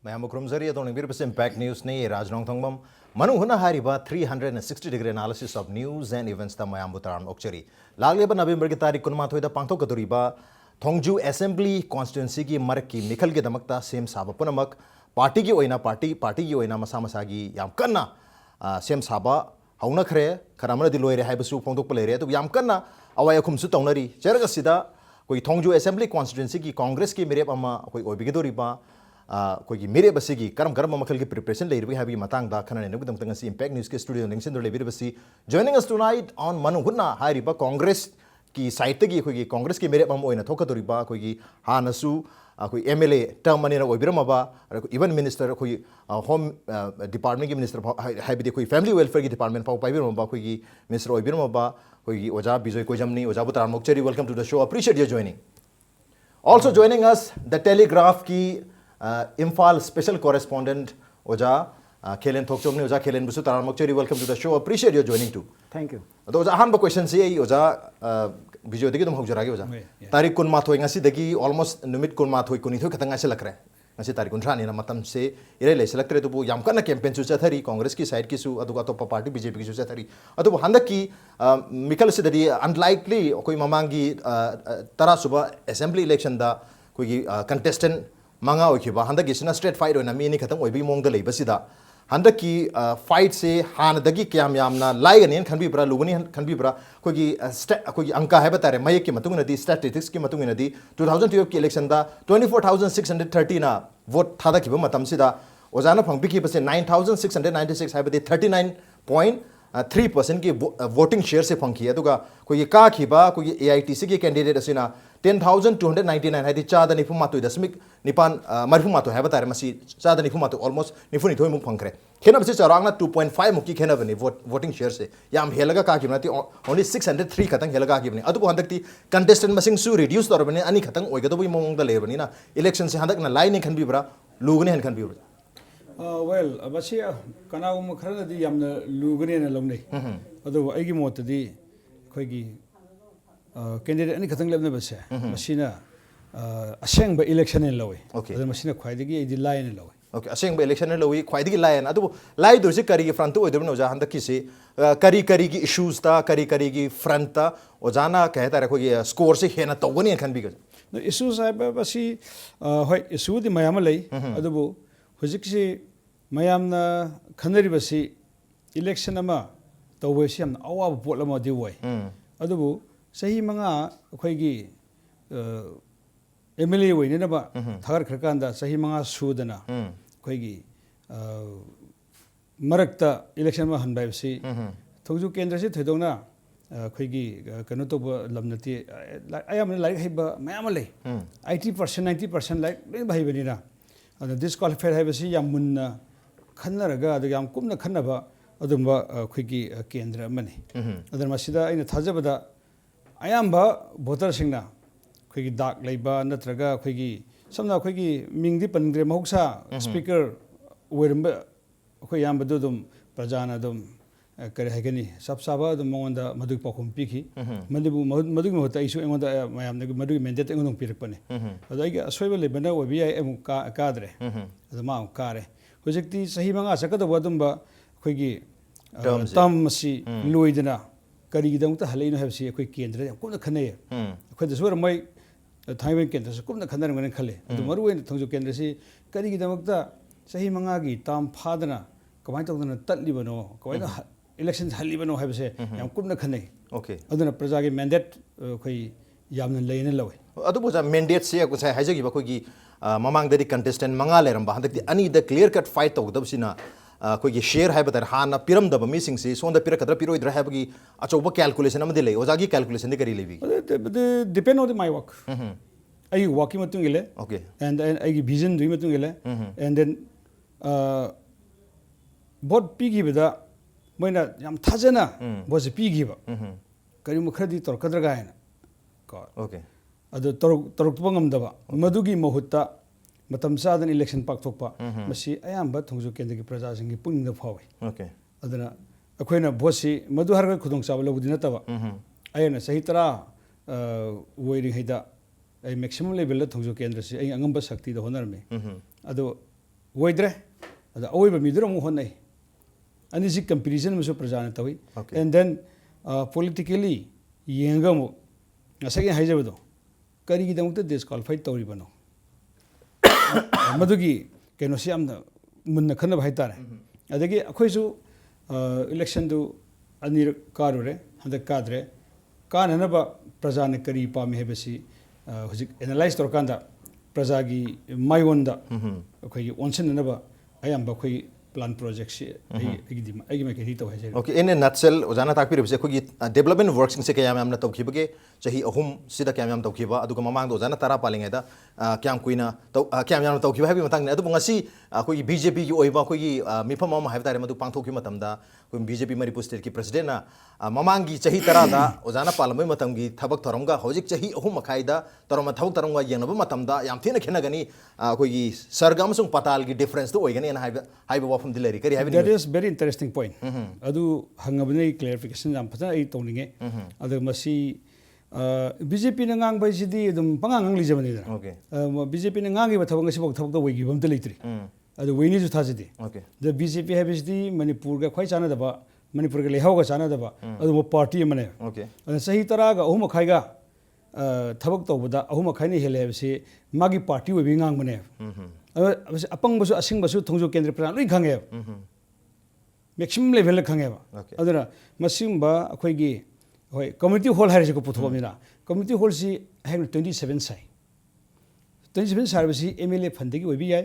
Mayam Krumzari on the Impact News ne Rajnong Thongbam Manung Hutna hariba 360-degree analysis of news and events ta mayam butaram okchari lagleba November ki tarik kunma thoida pangthok kaduriba Thongju Assembly constituency ki marak ki mikhal ki damakta sem saba punamak party ki oina party ki oina masa masagi yam kanna sem saba hauna khre kharamana diloire haibasu phongdok palere to yam kanna awaya khumsu tawnari cheraga sida koi Thongju Assembly constituency ki Congress ki merep ama koi oibigidoriba कोई मेरे बसी की करम मखल की preparation ले रही है अभी मतंग दा खनने ने गुदम तंगसी इम्पैक्ट न्यूज़ के स्टूडियो निंगसिन दो लेबी बसी joining us tonight on Manu हुन्ना हाई रिबा कांग्रेस की साइट की कोई कांग्रेस की मेरे बम ओइना थोका दोरिबा कोई हानसु कोई एमएलए टर्म मनेरा ओइबिरमबा इवन मिनिस्टर कोई होम डिपार्टमेंट की मिनिस्टर हाइबिदे कोई फैमिली वेलफेयर की डिपार्टमेंट पाउ पाइबिरमबा कोई मिनिस्टर ओइबिरमबा कोई ओजा बिजोय कोइजमनी ओजा बुतार मोक्चरी welcome to the show appreciate your joining also joining us the Telegraph की Imphal special correspondent Oja Khelen Thokchom ne Oja Khelen busu taran mokcheri welcome to the show appreciate your joining too. Thank you. Oja ahan ba question se Oja Bijoy degi tum hojara ge Oja tarik kun ma thoi ngasi degi almost numit kun ma thoi kuni thoi khatanga se lakre ngasi tarik kun thani na matam se ire le select re to bu yam kana campaign su chathari congress ki side ki su aduga to party bjp ki su chathari adu handak ki mikal se dadi unlikely koi mamangi tara suba assembly election da koi contestant Manga okiba handa gisna straight fight oina mi ni khatam oibi mong da leibasida handa ki fight se han dagi kyam yamna lai ganen khanbi bra lugani khanbi bra kogi kogi anka hai batare mayek ki matung na di statistics ki matung na di 2012 ki election da 24630 na vote thada ki ba matam sida ojana phangbi ki base 9696 hai bade 39.3% की voting share से funky है तो कोई का खीबा कोई AITC के candidate असिना 10,299 है चादा निफु मातो दशमिक निपान मरफु मातो है बतारे मसी चादा निफु मातो ऑलमोस्ट निफु निथोय मुक फंखरे खेना बसे चरांगना 2.5 मुकी खेना बने वोटिंग शेयर से याम हेलगा का किमनाती ओनली 603 खतंग हेलगा किमने अदु हंदकती कंटेस्टेंट मसिंग सु रिड्यूस तोर बने अनि खतंग ओइगदो बि मोंग द लेबनी ना इलेक्शन से हंदक ना लाइन खन बिब्रा लुगने हन खन बिब्रा well basi kanagum khara di yamna lugane na lomnei adu aigi mot di khoigi candidate ani khatang lebna base masina aseng ba election en lowi adu masina khwaidigi idi line en lowi okay aseng ba election en lowi khwaidigi line adu lai dur se kari gi front to oidurno ja handa ki se kari gi issues ta kari gi front ta ojana kahta ra khogi score se hena tawani khan bi no issues ai basi hoi issue di mayam lei adu bu hojik se mayamna khanaribasi election ama tawesi am awab pot lama di wai adubu sahi manga akhoi MLA wai ne ba thagar kharkanda sahi manga sudana akhoi marakta election ma hanbai si Thongju kendra se thedongna akhoi kanu to lamnati ayam like haiba mayam lei 80% 90% like bhai bani na disqualified haibasi yamunna खन्नरगा अदु याम कुमना खन्नबा अदुमबा खुगी केंद्र money other मसिदा अइना थाजबदा अयामबा voter सिंगना खुगी दाग लेबा नत्रगा खुगी समना खुगी मिंगदि पनग्रे महौसा speaker वेरमबा खुय याम बदु दुम प्रजाना दुम करे हैगनी सब साबा दुम मंगोंदा मदु पखुम पिखि मदु होता इशु एंगोंदा मयामने मदु मेंडेट एंगोंदों पिरकपने अदु आइगे असोयबा लेबना ओबि आइ एमु कादरे अदु मा कारे Hojikti sahi manga sakada wadumba khoigi tam si loidana kari gidang ta haleino habsi khoi kendra kumna khane khoi da sura mai thaiwen kendra su kumna khanar ngane khale adu maru en Thongju kendra si kari gidang ta sahi manga gi tam phadana kamai tawdana tatlibano kamai election halibano habse yam kumna khane okay aduna praja gi mandate khoi yamna leina lawe adu boja mandate se ko sai haja gi ba khoi gi mamang dari contestant manga leram ba handak ani the clear cut fight to dabsina koi gi share hai batar hana piram daba missing se sonda pira kadra piro idra hai bagi achoba calculation am dile ojagi calculation de kari lebi depend on my work ai working matung ile okay and ai vision dui matung ile and then bot pigi beda moina yam thajana bos pigi ba kari mukhradi tor kadra ga na ko okay adu torok bangam daba madugi mahutta matam sadan election pakthokpa masi ayamba Thongju kendra gi praja singi pungda phawi okay aduna akoina bosi madu harga khudong sabala budina taba ayana sahi tara woiri haida ai maximum level la Thongju kendra si ai angamba sakti da honar me ado oidre ada oi ba midro mu honai ani si comparison mu so prajana tawi and then politically yenga mu asagi haijabado kari gi damukta disqualified tawri bano madugi keno si amna munna khana bhai tare adagi akhoi su election du ani karure handa kadre kanana ba prajana kari pa me hebasi hujik analyze tor kanda prajagi maiwonda akhoi onsen na ba ayamba khoi plan project si agi ma kedi to haje okay in a nutshell ojana takpir bse khogi development works se kayam amna tawkhibage chahi ahum sida kayam am tawkhiba aduga mamang do ojana tara palinga da kyam kuina kyam yam tawkhiba habi matang ne adu ngasi khoi BJP gi oiba khoi mifam am haib tare madu pangthokhi matamda khoi BJP Manipur state ki president na mamang gi chahi tara da ojana palamai matam gi thabak thoramga hojik chahi ahum makhai da tarama thabak taranga yenaba matamda yam thina khena gani khoi sargam sung patal gi difference to oigani na haib wafum dileri kari habi that is very interesting point adu hangabne clarification jam phata ai tawninge adu masi BJP na ngang bai sidi dum pangang li jamani da okay BJP na ngang ba thawang si bok thawak da wei gi bam te leitri adu wei ni ju thajidi okay the BJP habis di Manipur ga khoi chana da ba Manipur ga lehaw ga chana da ba adu mo party mane okay sahi tara ga ahum khai ga thawak tawbada ahum khai ni hele habisi magi party wei bi ngang mane apang basu asing basu Thongju kendra plan loi khange maximum level la khange ba aduna masim ba akhoi gi hoi community hall harise ko puthomina community hall si hang 27 sai 27 sai basi MLA funding obi yai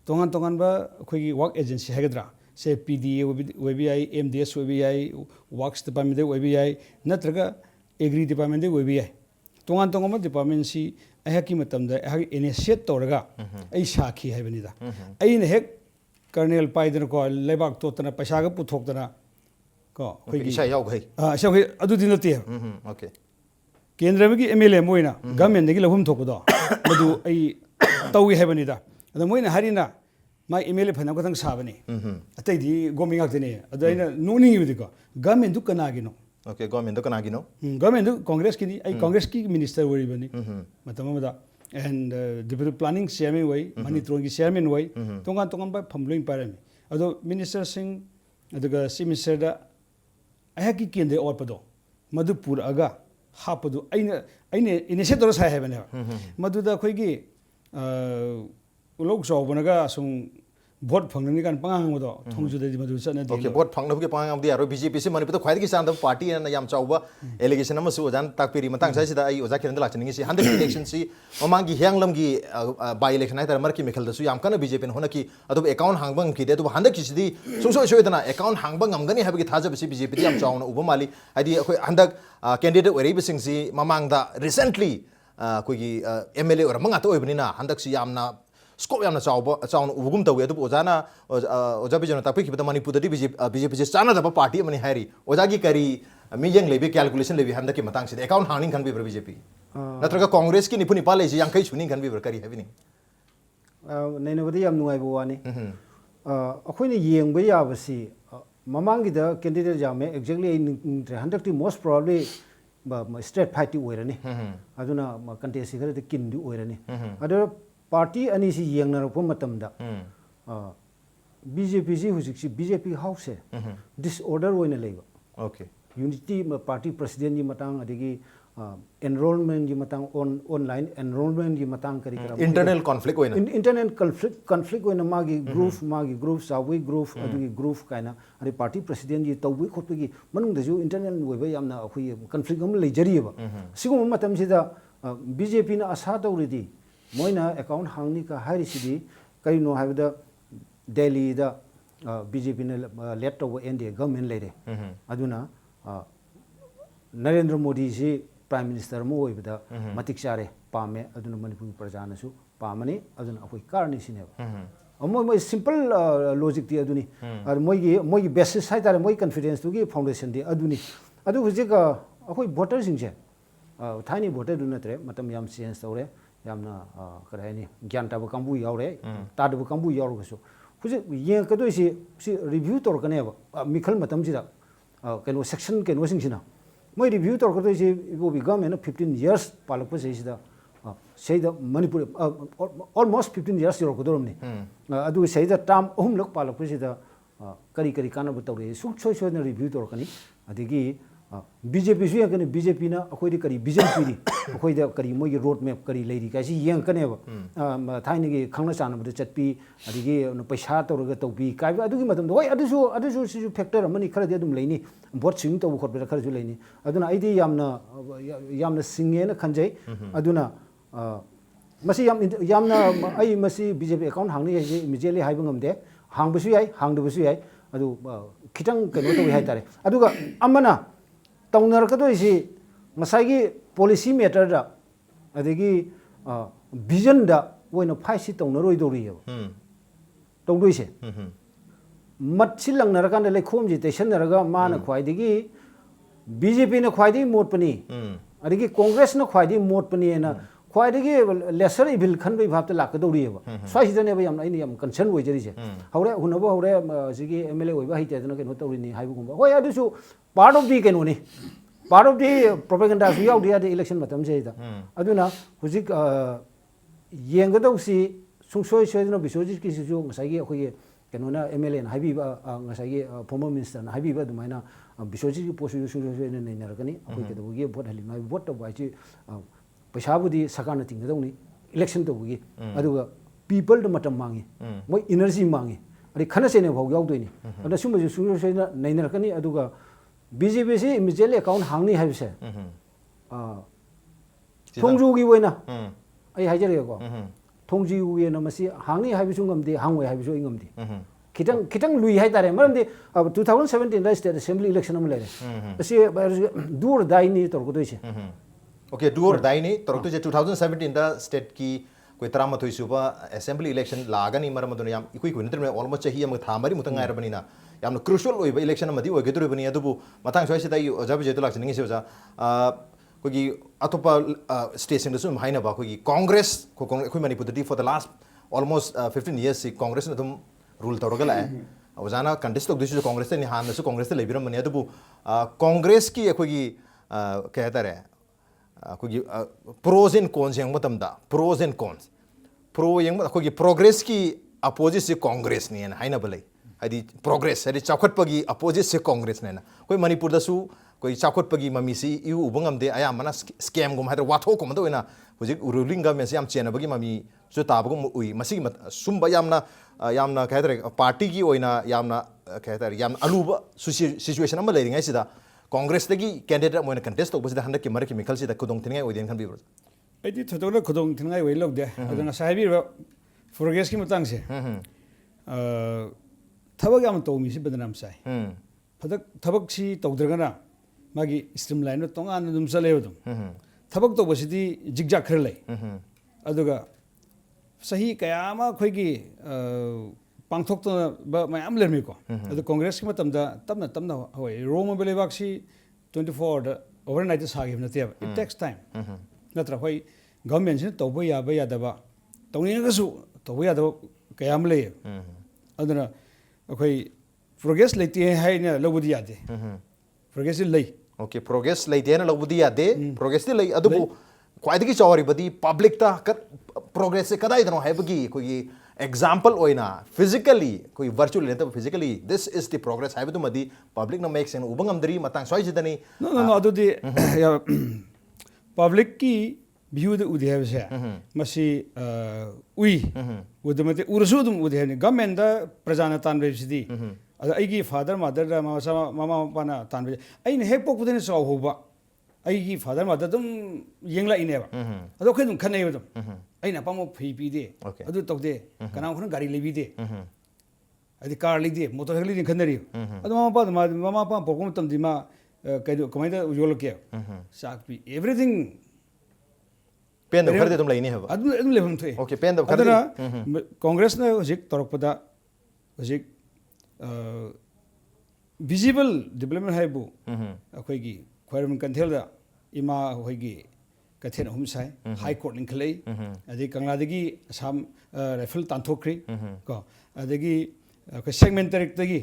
tongan ba akhoi gi work agency hagadra se PDA obi yai MDS obi yai works department de obi yai natraga agri department de obi yai tongan ma department si ahaki matam da ahaki initiate toraga ai sakhi haibani da ai ne hek colonel paidana ko lebak totana paisa ga puthokdana ko isha yaw gai isha gai adu din nati okay kendra gi MLA moina government gi lahum thokdo madu ai tawi haibani da ada moina harina mai MLA phana ko tang sabani atai di gomi ngak tene adu aina nuni gi ko government du kana gi no okay government do kana gi no government du congress ki ni ai congress ki minister wori bani matam da and deputy planning chairman way mani tron gi chairman way tongan ba phamloin parami ado minister sing aduga si minister da ahaki kende or pado madupur aga hapadu aine initiator sai hebane madu da khoi gi ulok jawbanaga sung vote phangni kan pangang modo Thongju de madu chana de okay vote phangna ge pangang am di aro BJP se Manipur to khwai gi san da party na yam chawba allegation am su jan takpiri matang sai sida ai oja kiran da lachni si 100 election si mamang gi hyanglam gi by election ai tar mar ki mekhal da su yam kana BJP na hona ki adu account hangbang ki de du 100 ki sidi sungso shoidana account hangbang am gani habi gi thaja bisi BJP di yam chawna uba mali adi khoi handak candidate wari bising si mamang da recently koi gi MLA or manga to oibni na handak si yamna scope yamna chawna ubugum tawi adu ojana oja bijana takpi ki Manipur da BJP se chana da party mani hairi oja gi kari mijeng lebi calculation lebi handak ki matang si account hangning kan bi BJP natraga congress ki nipuni pale si yang kai chuni kan bi kari havini naina badi yam nuai bo wani akhoi ni yeng ba ya basi mamang gi da candidate jame exactly 100 most probably state party oirani aduna contest gar de kin du oirani adu party ani si yeng na ro matam da BJP si husik si BJP house disorder oina leiba okay unity party president ji matang adigi enrollment ji matang online enrollment ji matang kari kara internal conflict oina internal conflict oina magi group sawi group adigi group kaina ari party president ji tawbi khotbi gi manung da ju internal oiba yamna akhui conflict am leijari ba sigum matam sida BJP na asa tawridi moina account hangni ka hairi sidi kai no habda Delhi da BJP na let to NDA government leire aduna Narendra Modi si prime minister mo oibda matik chare pame aduna Manipur prajana su pamani aduna akoi karni sine moi simple logic ti aduni ar moi basis sai tare moi confidence tu gi foundation di aduni adu hujik akoi voter singje thani voter du natre matam yam change tawre yamna karani gyan ta ba kambu yaure ta du kambu yaur gasu hujik ye ka do si review tor kane ba mikhal matam sida keno section keno sing sina moi review tor ka do si bo bi government 15 years palak pa sida Sayda Manipur almost 15 years ago dormni adu sayda tam lok palak pusida kari kana butawre suk choi na review torkani adigi BJP su yakani BJP na akoi kari vision piri akoi da kari moi road map kari leiri kasi yang kane ba thaini gi khangna chana bu chatpi adigi paisa torga topi kai adugi matam hoi adu su factor amani khara de dum leini vote swing to khot be khara ju leini aduna aidi yamna singe na khanjai aduna masi yamna ai masi BJP account hangni hai immediately hai bangam de hang busu yai hang de busu yai adu khitang kano to hai tare aduga amana taunar ka to isi masai gi policy matter da adigi vision da woina phai si taunar roi do ri yo tongdoi se mat silang nar kan le khom ji station naraga mana khwai digi BJP na khwai di mot pani adigi Congress na khwai di mot pani na khwai digi lesser evil khan bai bhap ta lak do ri yo swai si ne ba yam ai ni yam concern woi jeri se haure hunabo haure sigi MLA oi ba hi te na ke no to ri ni hai bu gum ba hoi adu su part of the kenoni part of the propaganda su yaw dia the election matam se da aduna hujik yeng ga si sungsoi soi no bisoji ki su ngasai gi khoi kenona MLA na haibi ba ngasai gi former minister na haibi ba du maina bisoji ki posu su ne ne na rakani khoi ke do gi vote hali mai vote to ba chi paisa budi sakana ting da ni election to gi aduga people to matam mangi moi energy mangi ari khana se ne bhau yaw doi ni ada sum ju su se na nei na rakani aduga BJP se immediately account hangni hai se Thongju gi woina ai haijare ko Thongju gi na masi hangni hai bisu ngamdi hangwai hai bisu ngamdi kitang lui hai tare maramdi 2017 da state assembly election am lere asi dur dai ni tor ko doise okay dur dai ni tor to je 2017 da state ki koi trama thoi suba assembly election lagani maram aduna yam ikui kuin terme almost chahi am thamari mutangai rabani na yamna crucial oiba election amadi oigedru bani adubu matang soisi dai ojabi jetu laksin ngi seja kogi atopa station sum haina ba kogi congress koi manipur di for the last almost 15 years congress na dum rule toroga la awjana contest tok disu congress ni han su congress le biram mani adubu congress ki kogi kahta re kogi pros and cons yang matam da pros and cons pro yang kogi progress ki opposite se congress ni haina balai hadi progress hadi chakot pagi opposite se congress na koi manipur da su koi chakot pagi mami si yu ubangam de aya mana scam gum hada watho ko mado ina hujik ruling government yam chena bagi mami su ta bagum ui masi sumba yamna kaidre party ki oina yamna kaidre yam aluba situation am le ringai sida congress dagi candidate moina contest to basida handa ki mar ki mikal sida kudong tingai odien khan bi ai di thodola kudong tingai wei lok de adana sahibi progress ki matang se thabak yam to mi si badnam sai thabak si tawdragana magi streamline tongan dum chale dum thabak to basidi jigja khar lei aduga sahi kayama khoi gi pangthok to ba mayam lermi ko adu congress ki matam da tamna hoi roma bele vaksi 24 da overnight sa gi na te it takes time natra hoi government sin to ba ya da ba tawni ga su to ba ya da kayam lei aduna okay progress leite hai na lobudi yade progress lei okay progress leite na lobudi yade progress lei adubu kwaidagi chawari badi public ta progress kadai dano hai bagi koi example oina physically koi virtual lenta physically this is the progress hai badu madi public na make sen ubangam dari matang soi jidani no adudi public ki view the udhe se masi ui udamate ursu dum udhe ni government da prajana tan besidi ada aigi father mother da mama pana tan be ai ne hek pok pudene saw hoba aigi father mother dum yengla ine ba ado khedum khanai ba dum ai na pamo phi pi de adu tok de kana khun gari lebi de adi car li de motorcycle ni khanari adu mama pa pokum tam di ma kaido kamai da yol ke sak pi everything pen da kharte dum lai ne haba adum lebam thoi okay pen da kharte adana congress na hojik torokpada hojik visible development hai bu akhoi gi khairam kanthel da ima hoi gi kathen hum sai high court ning khlei adi kangla dagi assam rifle tanthokri ko adagi ko segment direct dagi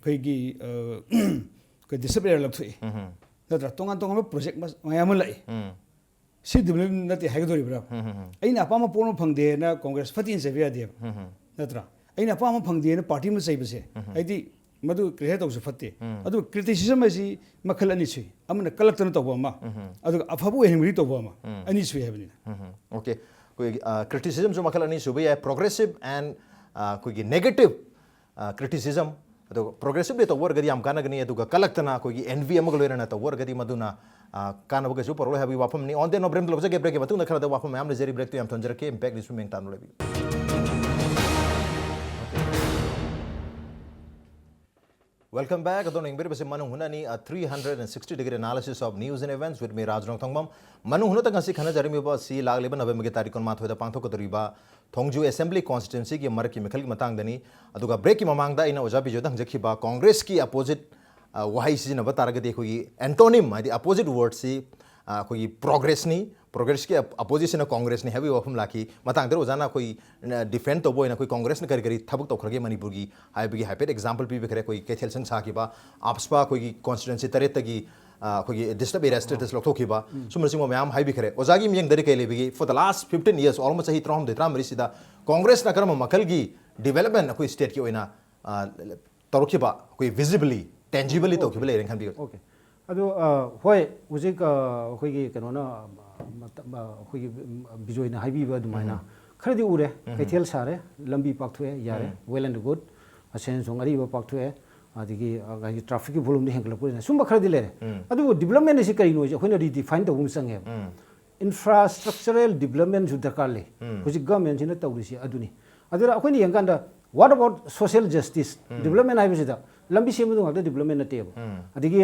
khoi gi ko disappear lak thui da tongan project mas mayam lai C development नते हाइगदोरिब्रा अइना अपामा porn फंगदे ना कांग्रेस फतिन से बिया देब नत्रा अइना अपामा फंगदे ना party में चैबसे आइदि मधु create तौसु फत्ते अदु criticism असी मखल अनि छि अमना कलेक्टन तौबो अमा अदु अफबु हेंगरि तौबो अमा अनि छि हेबनि ओके कोई क्रिटिसिज्म जो मखल अनि सुबे प्रोग्रेसिव एंड कोई नेगेटिव क्रिटिसिज्म अदु प्रोग्रेसिव तो वर्ग गदी आम काना गनी अदु कलेक्टना कोई एनवी अमग लोइना तो वर्ग गदी मधुना काना बगसु परलो हैबी वाफम नि ऑन द नो ब्रेम लोबजे के ब्रेक के मतुना खरदा वाफम मैम जेरी ब्रेक तो याम थंजर के इंपैक्ट दिस मेंग तान लेबी Welcome back. Adon ingber bese Manung Hutna ni a 360-degree analysis of news and events with me Rajrong Thongmam. Manung Hutna tang si khana jarimi ba si lag leba November ge tarikh kon mat hoida pangthok ko toriba Thongju assembly constituency ki mar ki mekhal ki matang dani aduga break ki mamang da ina oja bijo dang jakhi ba Congress ki opposite wahai si na ba targa de khoi antonym adi opposite word si khoi progress ni progress की opposition Congress ने heavy वफम Laki Matang दर ओजाना कोई defend तो बोइना कोई कांग्रेस ने करी करी थबक तो खरगे मणिपुर की हाइबगी हाइपेट एग्जांपल पी बेखरे कोई केथेल संग साकीबा आपसपा कोई कॉन्स्टिट्यूएंसी तरे तगी कोई डिस्टर्ब एरिया स्टेटस लोकथोखिबा सुमरसिंग मयाम हाइबी खरे ओजागी मियंग दरे केले बिगी for the last 15 years almost सही त्रम देत्रा मरिसिदा कांग्रेस ना करम मकल की डेवलपमेंट कोई स्टेट की ओइना तरोखिबा कोई विजिबली टेंजिबली तो खिबले रेंग खन बि ओके अदो होय उजिक अखोगी कनोना अखोगी बिजोय ना हाइबी बा दुमाइना खरदि उरे कैथेल सारे लंबी पाक्थुए यारे वेल एंड गुड असेन सोंगरी बा पाक्थुए आदिगी गाई ट्रैफिक की वॉल्यूम नि हेंगलपुर सुम खरदि लेरे अदो डेवलपमेंट से करिनो जे अखोइना रिडिफाइन तौम संगे इंफ्रास्ट्रक्चरल डेवलपमेंट जु दरकार ले हुजि गवर्नमेंट सिना तौरिसि अदुनि अदुरा अखोइनि यंगांदा what about social justice development हाइबसिदा लंबी सेमदु ngakta डेवलपमेंट नतेब अदिगी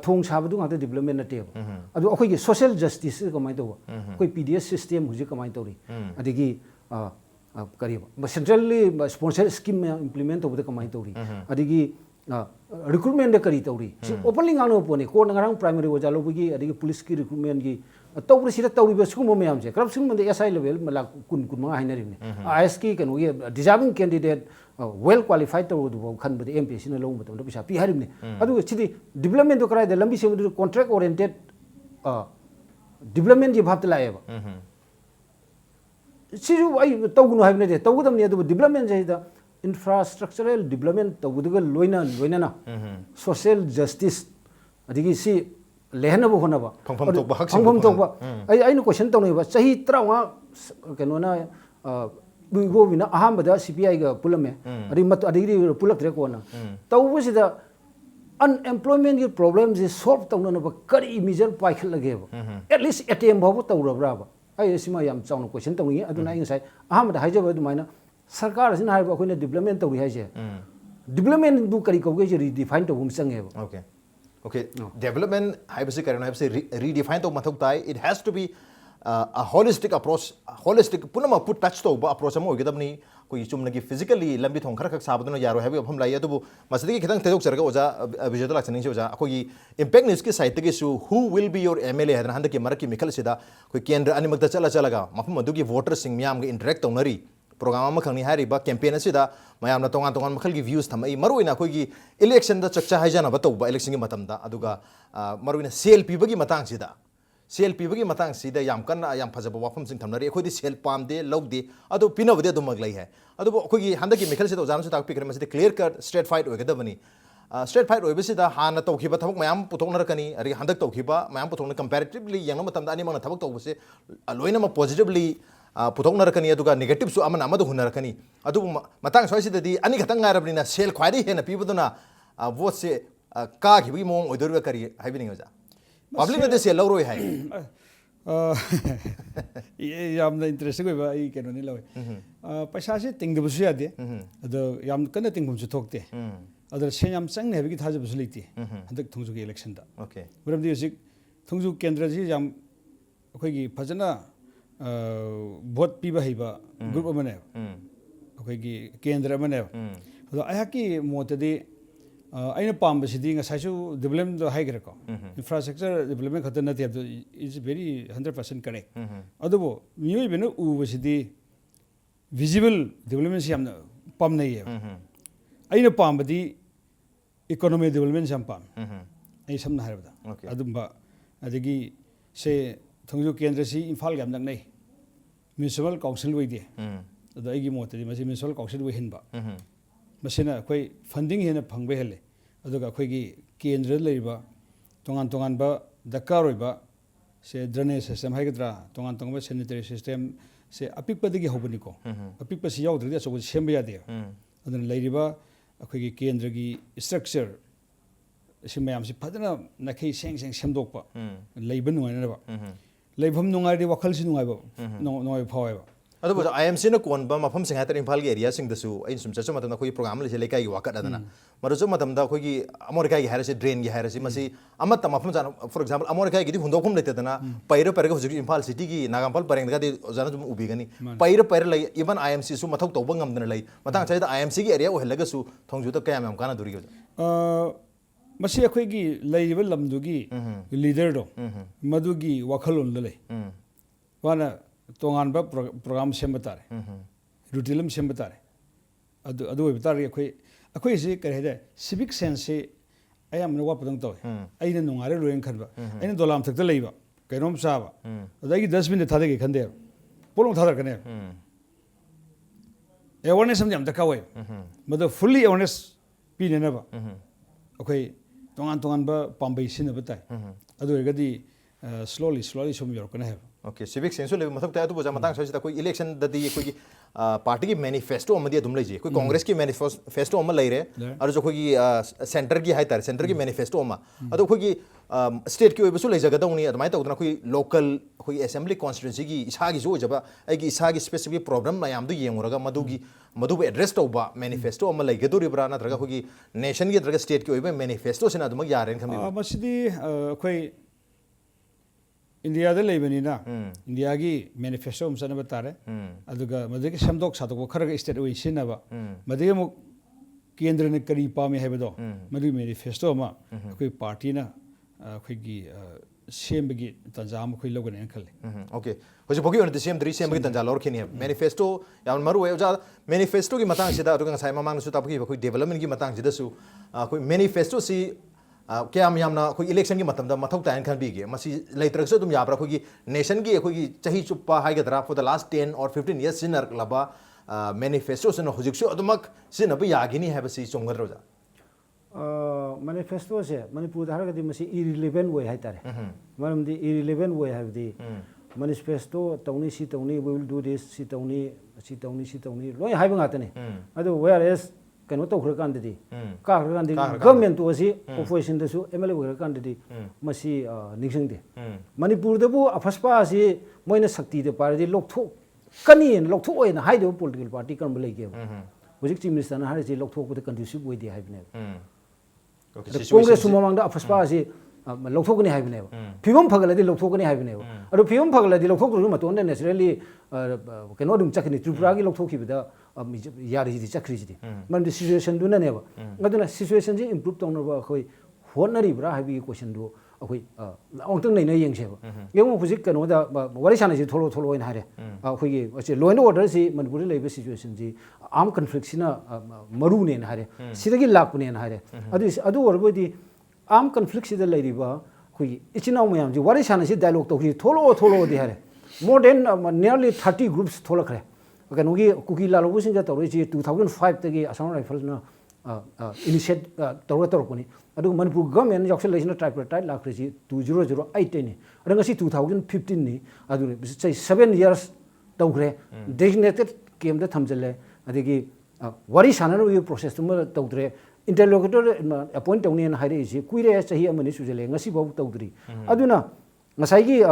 थोंग साबदु ngakta डेवलपमेंट नतेब अदु अखोइगी सोशल जस्टिस कमाइ तौबा कोई पीडीएस सिस्टम हुजि कमाइ तौरि अदिगी करिबा सेंट्रली स्पॉन्सर स्कीम इंप्लीमेंट तौबदा कमाइ तौरि अदिगी रिक्रूटमेंट करी तौरी ओपनली गानो पोने को नंगारंग प्राइमरी वजा लोबगी अदिगी पुलिस की रिक्रूटमेंट की तौरी सिदा तौरी बसुम मयाम से करप्शन मंदे एसआई लेवल मला कुन कुन मा हाइनरिने आईएस की कनो ये डिजर्विंग कैंडिडेट वेल क्वालिफाइड तौर दु खन बदे एमपीएससी न लो मतम पिसा पी हारिने अदु सिदी डेवलपमेंट तो कराय दे लंबी से कॉन्ट्रैक्ट ओरिएंटेड डेवलपमेंट जी भाबत लाएबा सिजु आई तौगुनो हाइबने दे तौगदमने अदु डेवलपमेंट जाइदा इंफ्रास्ट्रक्चरल डेवलपमेंट तौबदुग लोइना सोशल जस्टिस अदिगी सी लेहनबो होनबा फंगफम तौबा आइनो क्वेश्चन तौनबा सही 13 कनोना बिगो बिना अहमदा सीपीआई गा पुलमे अदिगी पुलक्रे कोना तौबसिदा अनएम्प्लॉयमेंट की प्रॉब्लम जे सॉल्व तौनबा करी मेजर पाइखल लगेबा एटलीस्ट एटीएम भाबो तौरब्राबा आई सिमा याम चाउनो क्वेश्चन तौनी अदुना इंसाइ अहमदा हाइजबा दुमाइना सरकार से हाइबा अखोइना डेवलपमेंट तौरी हाइजे डेवलपमेंट दु करी कौगे जे रिडिफाइन तौबम संगेबा ओके ओके डेवलपमेंट हाइबसे करनो हाइबसे रिडिफाइन तो मथक ताई it has to be a holistic approach holistic punama put touch to approach amo gedabni koi chumna gi physically lambi thong khara khak sabadno yaro habi pham lai adu masadi ki khitang tedok serga oja visual action ni oja akoi impact news ki site gi su who will be your mla hadan handa ki maraki mikal sida koi kendra ani makta chala ga mafum adu gi voter sing myam gi interact tonari program ama khangni hari ba campaign asida mayam na tongan makhal gi views thamai maruina koi gi election da chakcha haijana ba tawba election gi matam da aduga maruina CLP bagi matang sida CLP bagi matang sida yam kan yam phajaba wafam sing thamnari khoi di sel pam de log de adu pinawde adu maglai hai adu khoi gi handaki mikhal sida ojana su tak pikre masida clear cut straight fight oigadabani straight fight oibasida hana tawkhiba thabak mayam putoknarakani ari handak tawkhiba mayam putokna comparatively yangna matam da ani mangna thabak tawbase loina ma positively putoknarakani aduga negative su amana amadu hunarakani adu matang soisidadi ani khatang ngarabnina sel khwadi hena pibaduna vote se ka gi mong oidorga kari haibini oja public में से love रोय है ये याम interesting होइबा आई केनो नि लवे पैसा से तिंगबसु यादे अदो याम कन तिंगबसु थोकते अदर से याम संग ने बि थाजबसु लेते हदक थोंजु के इलेक्शन दा ओके मरम दि सिक थोंजु केंद्र जी याम अखोगी फजना वोट पीबा हिबा ग्रुप अमने अखोगी केंद्र अमने अदो आया की मोतदी अइना पामबसिदी ngसाइसु डेवलपमेंट हाइग्रेको इंफ्रास्ट्रक्चर डेवलपमेंट खत नते इज वेरी 100% करेक्ट अदबो मियोय बेनो उबसिदी विजिबल डेवलपमेंट याम पामनै अइना पामबदी इकोनॉमी डेवलपमेंट याम पाम आई समना हारबदा अदुबा अदगी से Thongju Kendra si Imphal gam nang nei municipal council we de ado ai gi mot di masi municipal council we hinba masina koi funding hena phangbe hele ado ga khoi gi kendra leiba tongan ba dakar roiba se drainage system haigadra tongan ba sanitary system se apik padigi hobani ko apik pasi yaw dri so semba ya de adana leiriba akhoi gi kendra gi structure simayam si phadana nakhei seng semdokpa leiba nuai na ba leibham nungai di wakhal si nungai ba noi phawai ba adu ba IMC na kon ba mafam sing hatar Imphal gi area sing dasu ai sum chachu matam khoi program le se lekai gi wakat adana maru chu matam da khoi gi America gi harasi drain gi harasi masi amat mafam jan for example America gi di hundokhum lete dana paira paira gi Imphal city gi nagampal pareng da di jana jum ubi gani paira lai even IMC su mathok tawba ngam dana lai matang chai da IMC gi area o helaga su Thongju ta kayam kana duri gi masi akhoi gi leiba lamdu gi leader do madu gi wakhalon le wana tongan ba program sembatare rutilam sembatare adu betare akhoi si kare da civic sense se ayam no wapadang to aina nungare roen khanba aina dolam thakta leiba kainom saba adagi 10 minute thade gi khande polong thadar kane awareness samjam ta kawai madu fully awareness pine na ba akhoi tongan ba pambai sin ba tai adu egadi slowly sum yor kana have okay civic sense le mathak ta tu boja matang sai ta koi election da di koi party ki manifesto amadi adum lai je koi congress ki manifesto am lai re aru jo koi center ki hai tar center ki manifesto am adu koi ki state ki oibasu lai jaga da uni admai ta udna koi local koi assembly constituency ki isa gi jo jaba ai gi isa gi specific problem na yam du yenguraga madu be address to ba manifesto am lai geduri bra na draga koi nation ki draga state ki oiba manifesto sina adum yaren khami masidi koi India da leibani na India gi manifesto um sana batare aduga madagi samdok sadok kharaga state oi sinaba madagi mu kendra ne kari pa me hebado madu manifesto ma koi party na koi gi sembagi tanjam koi logan en khale okay hoje bogi on the same three sembagi tanjal lor khini manifesto yam maru e ja manifesto gi matang sida aduga sai mamang su tapki koi development gi matang sida su koi manifesto si kya miyamna koi election gi matam da mathok tan khan bi ge masi leitrak so dum yabra koi gi nation gi koi gi chahi chupa hai ga dra for the last 10 or 15 years sinar laba manifesto sin hojik su adumak sin ab yagini have si chongadro ja manifesto se manipur da harga di masi irrelevant way hai tare maram di irrelevant way have di manifesto tawni si tawni we will do this si tawni loi hai ba tane adu whereas kano to khra kan di ka khra kan di government to si opposition da su MLA khra kan di masi ningsing de manipur da bu afaspa si moina sakti de par di loktho kani loktho oina hai de political party kan bele ge hojik chief minister na har si loktho ko de conducive way de hai bne congress sumamang da afaspa si loktho ko ni hai bne phibam phagala di loktho ko ni hai bne adu phibam phagala di loktho ko ma to naturally kano dum chakni tripura gi loktho ki bida yari di chakri ji man the situation du na ne ba ngaduna situation ji improve tong na ba khoi honari bra ha bi question du akhoi ong tang nei na yeng se ba yeng mo phujik kano da wari sana ji tholo in hare akhoi gi law and order si manipur lei ba situation ji armed conflict sina maru ne na hare sidagi lak ne na hare adu orbo di armed conflict si da lei ri ba khoi ichina mayam ji wari sana si dialogue to gi tholo di hare more than nearly 30 groups thola khare kanogi kuki lalo sing ja tawri ji 2005 tagi asam rifle na initiate tawra koni adu manipur government yaksel leisna tripartite lakri ji 2008 ni adanga si 2015 ni adu say 7 years tawgre designated kem da thamjale adigi wari sananu wi process tum tawdre interlocutor appoint tawni na haire ji kuire chahi amani sujale ngasi babu tawdri aduna ngasai gi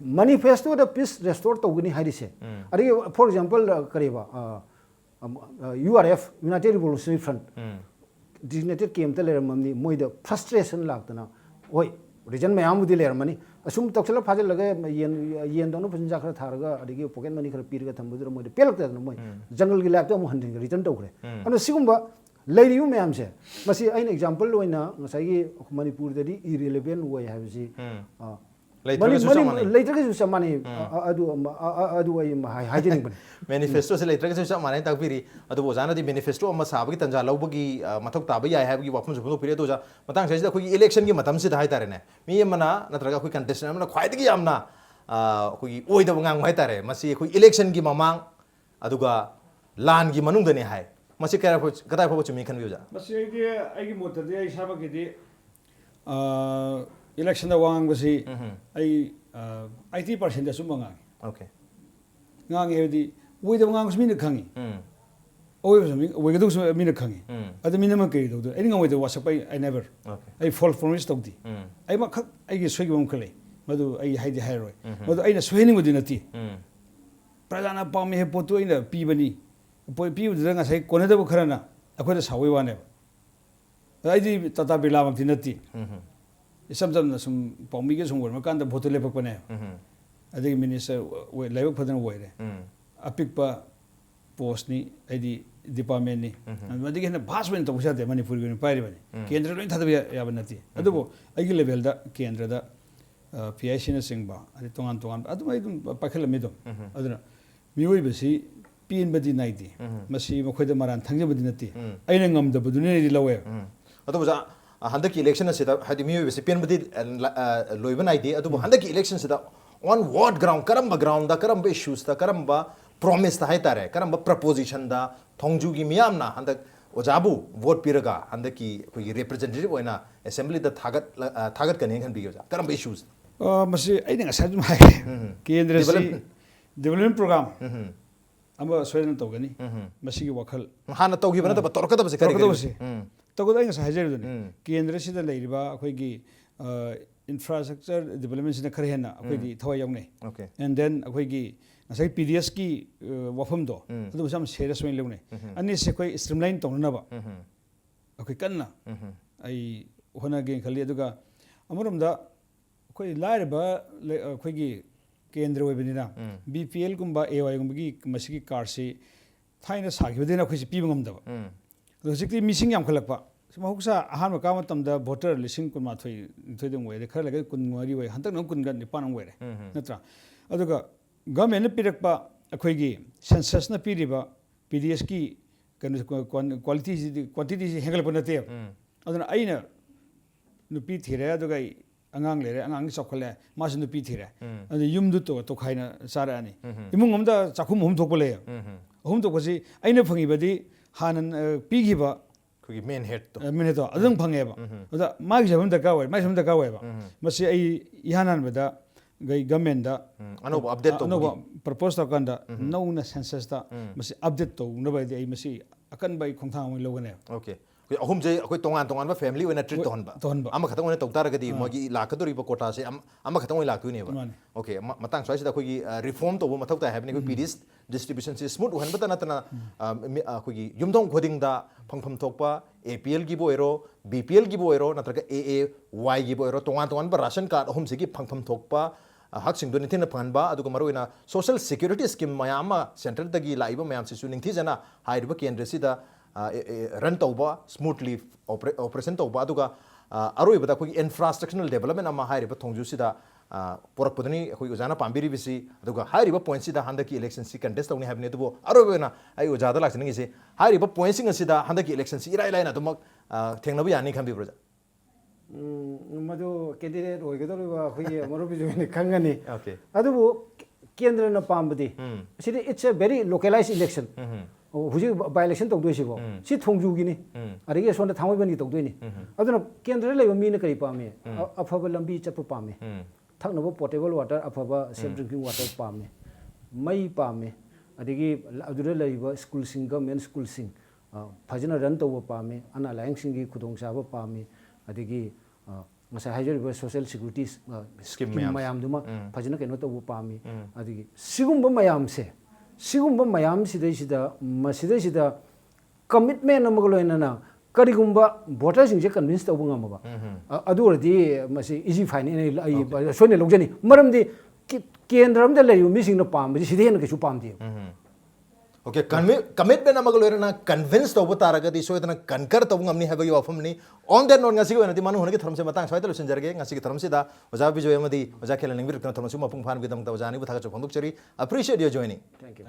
manifesto the peace restore togani harise ari for example kareba URF United Revolutionary Front designated came to leer mamni moi the frustration lagtana oi region mayam di leer mani asum toksela phajal laga yen dono punja khara tharga adigi pocket money khara pirga thambudra moi pelak ta moi jungle gi lapta mo handing return togre anu sigumba leiriu mayam se masi ain example loina ngasai gi manipur dadi irrelevant way have ji लेट्रगसु चप माने अदु आई hygienic बने manifesto se letra se mane tak piri adu bojana di manifesto amma sabagi tanja lawbagi mathok tabai yai habagi wafum su piri to ja matang sai da khoi election gi matam se da hai tare ne mi mana natraga khoi contestant amna khwai digi amna khoi oi da ngang hai tare masi khoi election gi mamang aduga lan gi manung da ne hai masi kara kadai pho chumi khan bi ja masi ai gi mot de ai sabagi di election da wang basi ai 80% da sumbanga okay ngang he di oi da ngang smi ne khangi oi smi oi ga du smi ne khangi adu mi na ma kai do ai ngang oi da whatsapp I never ai fall from this tokdi ai ma khak ai gi soi gi bam khale madu ai hai di hai roi madu ai na soi ni ngudi nati prajana pam he potu ai na pi bani poi pi u da nga sai kone da bu khara na akhoi da sawai wa ne ai di tata bila mak ti nati isam jam na sum pami ge sum wor ma kan da bhotu le pak pa ne adigi minister laibak phadan woire apikpa post ni aidi department ni adigi hena bhaswen to busa de manipur gi pairi bani kendra loin thadabi ya banati adubo aigi level da kendra da PIC na singba adi tongan adu mai dum pakhal mi dum aduna mioi basi pin badi naidi masi makhoi da maran thangje badi nati aina ngam da badu ne di lawe adu busa handaki election se da hadi mioi basi pin badi loiban id adu handaki election se da on what ground karamba ground da karamba issues da karamba promise da haitare karamba proposition da thongju gi miyam na handak ojabu vote piraga handaki koi representative oina assembly da thagat kan hen bi ga karamba issues masi ai nga sa jum hai kendra si development program amba soidan to gani masi gi wakhal hana to gi bana da torka da base kari to go ai nga sa hajer dun kendra si da leiriba akhoi gi infrastructure development sina khare hena akhoi di thawai yawnei okay and then akhoi gi nasai PDS ki wafam do adu sam serious wain lewnei ani se koi streamline tongna ba akhoi kanna ai hona ge khali aduga amuram da akhoi lair ba akhoi gi kendra wai benina BPL gumba AY gumba gi masigi card si thaina sagi bedena akhoi si pi bangam da adu sikti missing yam khalak ba mahuksa ahan ka matam da voter lising kun ma thoi dum we khar laga kun ngari we hantak nang kun gan ni panang we natra aduga government na pirak pa akhoi gi census na piriba PDS ki quality quantity hengal pa nate aduna aina nupi thire aduga angang lere angang chokhale mas nupi thire adu yum du to khaina sara ani imung amda chakhum hum thokpa le hum thokpa si aina phangi badi hanan pigi ba main head to adung phange ba oda magi jabam da ka wai mai sam da ka wai ba masi ai ihanan bada gai government da ano update to no propose ta kan da no na census da masi update to na ba ai masi akan bai khongthang mai logane okay ahum je akoi tongan ba family wena treat to hanba ama khatang wena toktar ga di mogi lakadori ba kota se ama khatang wena laktu ne ba okay matang swai da khoi reform to ba mathok ta have ne ko PDS distribution se smooth han ba ta na khoi yumdong khoding da phangpham thokpa APL gi boiro BPL gi boiro natraga AAY gi boiro tongan ba ration card ahum se gi phangpham thokpa hak sing do nitin phanba aduga maroina social security scheme mayama central dagi laiba mayam se su ningthi jana haiba kendra si da run tauba smoothly operation tauba aduga aroi bada khoi infrastructural development ama hairiba thongju sida porak pudani khoi ujana pambiri bisi aduga hairiba point sida handaki election si contest tawni habne dubo aroi bena ai ujada lak singi se hairiba point sing sida handaki election si irai laina dumak thengnabu yani khambi broja madu candidate oigedori ba khoi marobi jone khangani okay adubu kendra na pambadi sidi it's a very localized election huji by election tawdoi sibo si thongju gi ni arige sonda thangoi bani tawdoi ni aduna kendra leba mi na kari pame afaba lambi chappa pame thaknaba potable water afaba safe drinking water pame mai pame adigi adura leba school sing government school sing phajana run tawba pame ana layang sing gi khudong saba pame adigi ngasa hajariba social security scheme mayam duma phajana keno tawba pame adigi sigumba mayam se sigumba mayam sidai sida commitment amagaloina na karigumba voters sing je convince tawba ngamaba adu ordi masi easy fine ai soine logjani maramdi kendram da layu mi sing na pam ji sidai na kesu pam di Okay, commitment amaga loirana convince tawba taragadi soidana concur tawung amni haba yo afamni on that note ngasi ko enati manu hunagi tharamse matang soida lusin jarge ngasi ki tharamse da oja bijoy amadi oja khelen ningir kana tharamse mapung phan bidam ta ojani bu thaga chok phonduk chari appreciate your joining. Thank you.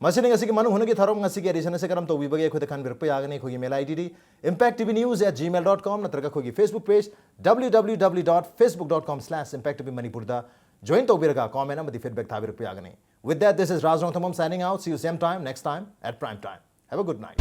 Masini ngasi ki manu hunagi tharom ngasi ki edition se karam tawbi bage khode khan bir pe agane khogi mail id impacttvnews@gmail.com natraga khogi Facebook page www.facebook.com/impacttvmanipur da join tawbiraga comment amadi feedback thabir pe agane. With that, this is Raj Thongchom signing out. See you same time next time at prime time. Have a good night.